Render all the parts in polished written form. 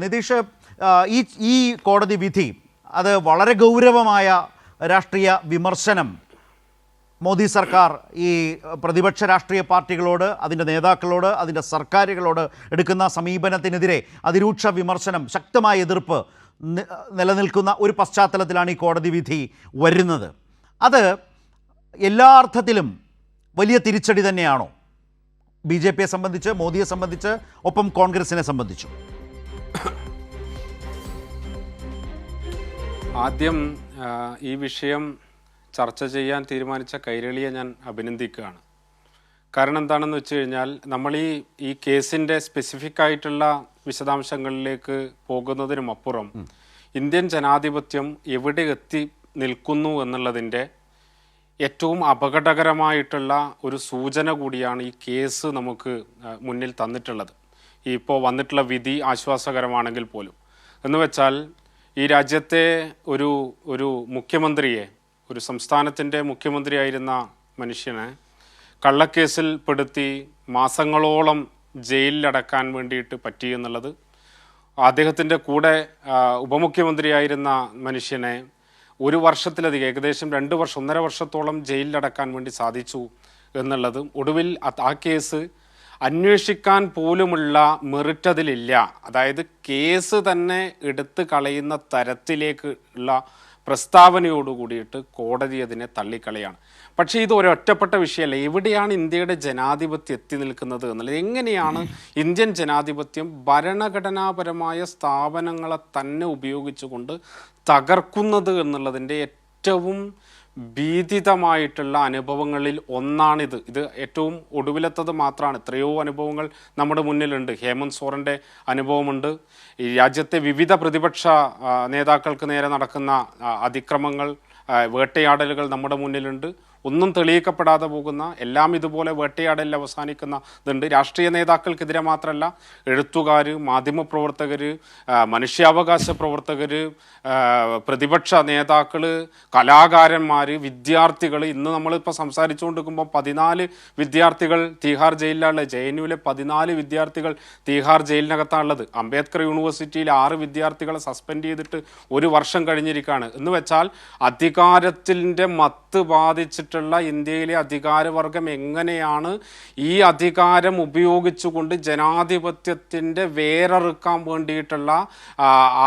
നിതീഷ്, ഈ ഈ കോടതി വിധി അത് വളരെ ഗൗരവമായ രാഷ്ട്രീയ വിമർശനം മോദി സർക്കാർ ഈ പ്രതിപക്ഷ രാഷ്ട്രീയ പാർട്ടികളോട്, അതിൻ്റെ നേതാക്കളോട്, അതിൻ്റെ സർക്കാരുകളോട് എടുക്കുന്ന സമീപനത്തിനെതിരെ അതിരൂക്ഷ വിമർശനം, ശക്തമായ എതിർപ്പ് നിലനിൽക്കുന്ന ഒരു പശ്ചാത്തലത്തിലാണ് ഈ കോടതി വിധി വരുന്നത്. അത് എല്ലാ അർത്ഥത്തിലും വലിയ തിരിച്ചടി തന്നെയാണോ ബി ജെ പിയെ സംബന്ധിച്ച്, മോദിയെ സംബന്ധിച്ച്, ഒപ്പം കോൺഗ്രസിനെ സംബന്ധിച്ചു? ആദ്യം ഈ വിഷയം ചർച്ച ചെയ്യാൻ തീരുമാനിച്ച കൈരളിയെ ഞാൻ അഭിനന്ദിക്കുകയാണ്. കാരണം എന്താണെന്ന് വെച്ച് കഴിഞ്ഞാൽ, നമ്മൾ ഈ കേസിൻ്റെ സ്പെസിഫിക് ആയിട്ടുള്ള വിശദാംശങ്ങളിലേക്ക് പോകുന്നതിനും അപ്പുറം ഇന്ത്യൻ ജനാധിപത്യം എവിടെ എത്തി നിൽക്കുന്നു എന്നുള്ളതിൻ്റെ ഏറ്റവും അപകടകരമായിട്ടുള്ള ഒരു സൂചന കൂടിയാണ് ഈ കേസ് നമുക്ക് മുന്നിൽ തന്നിട്ടുള്ളത്. ഇപ്പോൾ വന്നിട്ടുള്ള വിധി ആശ്വാസകരമാണെങ്കിൽ പോലും. എന്ന് വെച്ചാൽ, ഈ രാജ്യത്തെ ഒരു മുഖ്യമന്ത്രിയെ, ഒരു സംസ്ഥാനത്തിൻ്റെ മുഖ്യമന്ത്രിയായിരുന്ന മനുഷ്യനെ കള്ളക്കേസിൽ പെടുത്തി മാസങ്ങളോളം ജയിലിലടക്കാൻ വേണ്ടിയിട്ട് പറ്റിയെന്നുള്ളത്, അദ്ദേഹത്തിൻ്റെ കൂടെ ഉപമുഖ്യമന്ത്രിയായിരുന്ന മനുഷ്യനെ ഒരു വർഷത്തിലധികം, ഏകദേശം 2 വർഷം, 1.5 വർഷത്തോളം ജയിലിലടക്കാൻ വേണ്ടി സാധിച്ചു എന്നുള്ളതും, ഒടുവിൽ ആ കേസ് അന്വേഷിക്കാൻ പോലുമുള്ള മെറിറ്റ് അതിലില്ല. അതായത് കേസ് തന്നെ എടുത്തു കളയുന്ന തരത്തിലേക്ക് ഉള്ള പ്രസ്താവനയോടുകൂടിയിട്ട് കോടതി അതിനെ തള്ളിക്കളയാണ്. പക്ഷേ ഇത് ഒരൊറ്റപ്പെട്ട വിഷയമല്ല. എവിടെയാണ് ഇന്ത്യയുടെ ജനാധിപത്യം എത്തി നിൽക്കുന്നത് എന്നുള്ളത്, എങ്ങനെയാണ് ഇന്ത്യൻ ജനാധിപത്യം ഭരണഘടനാപരമായ സ്ഥാപനങ്ങളെ തന്നെ ഉപയോഗിച്ചുകൊണ്ട് തകർക്കുന്നത് എന്നുള്ളതിൻ്റെ ഏറ്റവും ഭീതിതമായിട്ടുള്ള അനുഭവങ്ങളിൽ ഒന്നാണിത്. ഇത് ഏറ്റവും ഒടുവിലത്തത് മാത്രമാണ്. എത്രയോ അനുഭവങ്ങൾ നമ്മുടെ മുന്നിലുണ്ട്. ഹേമന്ത് സോറൻ്റെ അനുഭവമുണ്ട്. ഈ രാജ്യത്തെ വിവിധ പ്രതിപക്ഷ നേതാക്കൾക്ക് നേരെ നടക്കുന്ന അതിക്രമങ്ങൾ, വേട്ടയാടലുകൾ നമ്മുടെ മുന്നിലുണ്ട്. ഒന്നും തെളിയിക്കപ്പെടാതെ പോകുന്ന, എല്ലാം ഇതുപോലെ വേട്ടയാടലിൽ അവസാനിക്കുന്നതുണ്ട്. രാഷ്ട്രീയ നേതാക്കൾക്കെതിരെ മാത്രമല്ല, എഴുത്തുകാർ, മാധ്യമപ്രവർത്തകർ, മനുഷ്യാവകാശ പ്രവർത്തകർ, പ്രതിപക്ഷ നേതാക്കൾ, കലാകാരന്മാർ, വിദ്യാർത്ഥികൾ. ഇന്ന് നമ്മളിപ്പോൾ സംസാരിച്ചുകൊണ്ടിരിക്കുമ്പോൾ 14 വിദ്യാർത്ഥികൾ തീഹാർ ജയിലിലാണ്. JNUവിലെ 14 വിദ്യാർത്ഥികൾ തീഹാർ ജയിലിനകത്താണുള്ളത്. അംബേദ്കർ യൂണിവേഴ്സിറ്റിയിൽ 6 വിദ്യാർത്ഥികളെ സസ്പെൻഡ് ചെയ്തിട്ട് 1 വർഷം കഴിഞ്ഞിരിക്കുകയാണ്. എന്ന് വെച്ചാൽ, അധികാരത്തിൻ്റെ മത്ത് ബാധിച്ചിട്ട് ഇന്ത്യയിലെ അധികാരവർഗം എങ്ങനെയാണ് ഈ അധികാരം ഉപയോഗിച്ചുകൊണ്ട് ജനാധിപത്യത്തിൻ്റെ വേരറുക്കാൻ വേണ്ടിയിട്ടുള്ള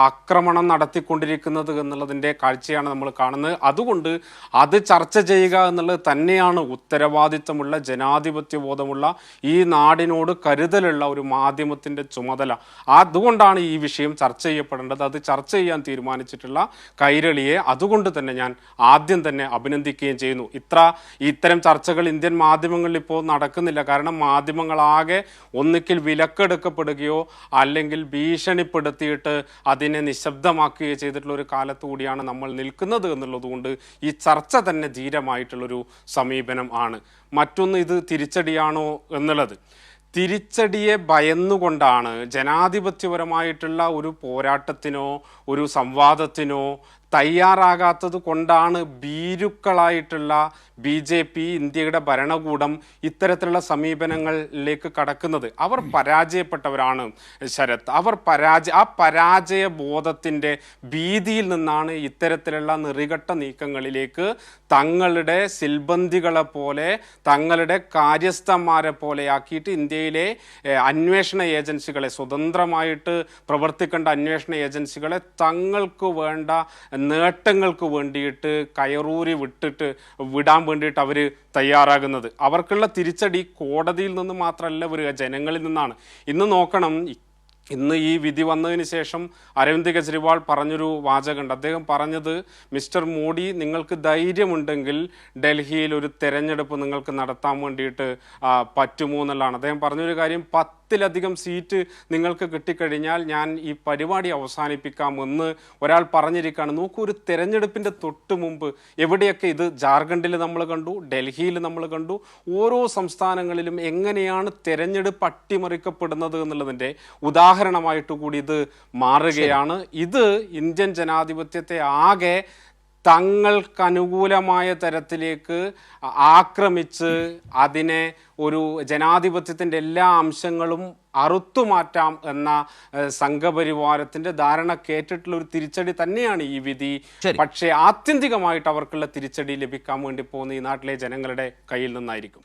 ആക്രമണം നടത്തിക്കൊണ്ടിരിക്കുന്നത് എന്നുള്ളതിൻ്റെ കാഴ്ചയാണ് നമ്മൾ കാണുന്നത്. അതുകൊണ്ട് അത് ചർച്ച ചെയ്യുക എന്നുള്ളത് തന്നെയാണ് ഉത്തരവാദിത്തമുള്ള, ജനാധിപത്യ ബോധമുള്ള, ഈ നാടിനോട് കരുതലുള്ള ഒരു മാധ്യമത്തിൻ്റെ ചുമതല. അതുകൊണ്ടാണ് ഈ വിഷയം ചർച്ച ചെയ്യപ്പെടേണ്ടത്. അത് ചർച്ച ചെയ്യാൻ തീരുമാനിച്ചിട്ടുള്ള കൈരളിയെ അതുകൊണ്ട് തന്നെ ഞാൻ ആദ്യം തന്നെ അഭിനന്ദിക്കുകയും ചെയ്യുന്നു. ഇത്തരം ചർച്ചകൾ ഇന്ത്യൻ മാധ്യമങ്ങളിൽ ഇപ്പോൾ നടക്കുന്നില്ല. കാരണം മാധ്യമങ്ങളാകെ ഒന്നുകിൽ വിലക്കെടുക്കപ്പെടുകയോ അല്ലെങ്കിൽ ഭീഷണിപ്പെടുത്തിയിട്ട് അതിനെ നിശബ്ദമാക്കുകയോ ചെയ്തിട്ടുള്ള ഒരു കാലത്ത് കൂടിയാണ് നമ്മൾ നിൽക്കുന്നത് എന്നുള്ളതുകൊണ്ട് ഈ ചർച്ച തന്നെ ധീരമായിട്ടുള്ളൊരു സമീപനം ആണ്. മറ്റൊന്ന്, ഇത് തിരിച്ചടിയാണോ എന്നുള്ളത്. തിരിച്ചടിയെ ഭയന്നുകൊണ്ടാണ് ജനാധിപത്യപരമായിട്ടുള്ള ഒരു പോരാട്ടത്തിനോ ഒരു സംവാദത്തിനോ തയ്യാറാകാത്തത് കൊണ്ടാണ് ഭീരുക്കളായിട്ടുള്ള BJP, ഇന്ത്യയുടെ ഭരണകൂടം ഇത്തരത്തിലുള്ള സമീപനങ്ങളിലേക്ക് കടക്കുന്നത്. അവർ പരാജയപ്പെട്ടവരാണ് ശരത്. ആ പരാജയ ബോധത്തിൻ്റെ ഭീതിയിൽ നിന്നാണ് ഇത്തരത്തിലുള്ള നെറികെട്ട നീക്കങ്ങളിലേക്ക് തങ്ങളുടെ സിൽബന്ദികളെ പോലെ, തങ്ങളുടെ കാര്യസ്ഥന്മാരെ പോലെ ആക്കിയിട്ട് ഇന്ത്യയിലെ അന്വേഷണ ഏജൻസികളെ, സ്വതന്ത്രമായിട്ട് പ്രവർത്തിക്കേണ്ട അന്വേഷണ ഏജൻസികളെ തങ്ങൾക്ക് വേണ്ട നേട്ടങ്ങൾക്ക് വേണ്ടിയിട്ട് കയറൂരി വിടാൻ വേണ്ടിയിട്ട് അവർ തയ്യാറാകുന്നത്. അവർക്കുള്ള തിരിച്ചടി കോടതിയിൽ നിന്ന് മാത്രമല്ല വരിക, ജനങ്ങളിൽ നിന്നാണ്. ഇന്ന് നോക്കണം, ഇന്ന് ഈ വിധി വന്നതിന് ശേഷം അരവിന്ദ് കെജ്രിവാൾ പറഞ്ഞൊരു വാചകമുണ്ട്. അദ്ദേഹം പറഞ്ഞത്, മിസ്റ്റർ മോഡി, നിങ്ങൾക്ക് ധൈര്യമുണ്ടെങ്കിൽ ഡൽഹിയിൽ ഒരു തെരഞ്ഞെടുപ്പ് നിങ്ങൾക്ക് നടത്താൻ വേണ്ടിയിട്ട് പറ്റുമോ എന്നുള്ളതാണ്. അദ്ദേഹം പറഞ്ഞൊരു കാര്യം, 10-ലധികം സീറ്റ് നിങ്ങൾക്ക് കിട്ടിക്കഴിഞ്ഞാൽ ഞാൻ ഈ പരിപാടി അവസാനിപ്പിക്കാമെന്ന് ഒരാൾ പറഞ്ഞിരിക്കുകയാണ്. നോക്കൂ, ഒരു തെരഞ്ഞെടുപ്പിൻ്റെ തൊട്ട് മുമ്പ് എവിടെയൊക്കെ, ഇത് ജാർഖണ്ഡിൽ നമ്മൾ കണ്ടു, ഡൽഹിയിൽ നമ്മൾ കണ്ടു, ഓരോ സംസ്ഥാനങ്ങളിലും എങ്ങനെയാണ് തെരഞ്ഞെടുപ്പ് അട്ടിമറിക്കപ്പെടുന്നത് എന്നുള്ളതിൻ്റെ ഉദാഹരണമായിട്ട് കൂടി ഇത് മാറുകയാണ്. ഇത് ഇന്ത്യൻ ജനാധിപത്യത്തെ ആകെ തങ്ങൾക്ക് അനുകൂലമായ തരത്തിലേക്ക് ആക്രമിച്ച് അതിനെ ഒരു ജനാധിപത്യത്തിൻ്റെ എല്ലാ അംശങ്ങളും അറുത്തുമാറ്റാം എന്ന സംഘപരിവാരത്തിന്റെ ധാരണ കേട്ടിട്ടുള്ള ഒരു തിരിച്ചടി തന്നെയാണ് ഈ വിധി. പക്ഷേ ആത്യന്തികമായിട്ട് അവർക്കുള്ള തിരിച്ചടി ലഭിക്കാൻ വേണ്ടി പോകുന്ന ഈ നാട്ടിലെ ജനങ്ങളുടെ കയ്യിൽ നിന്നായിരിക്കും.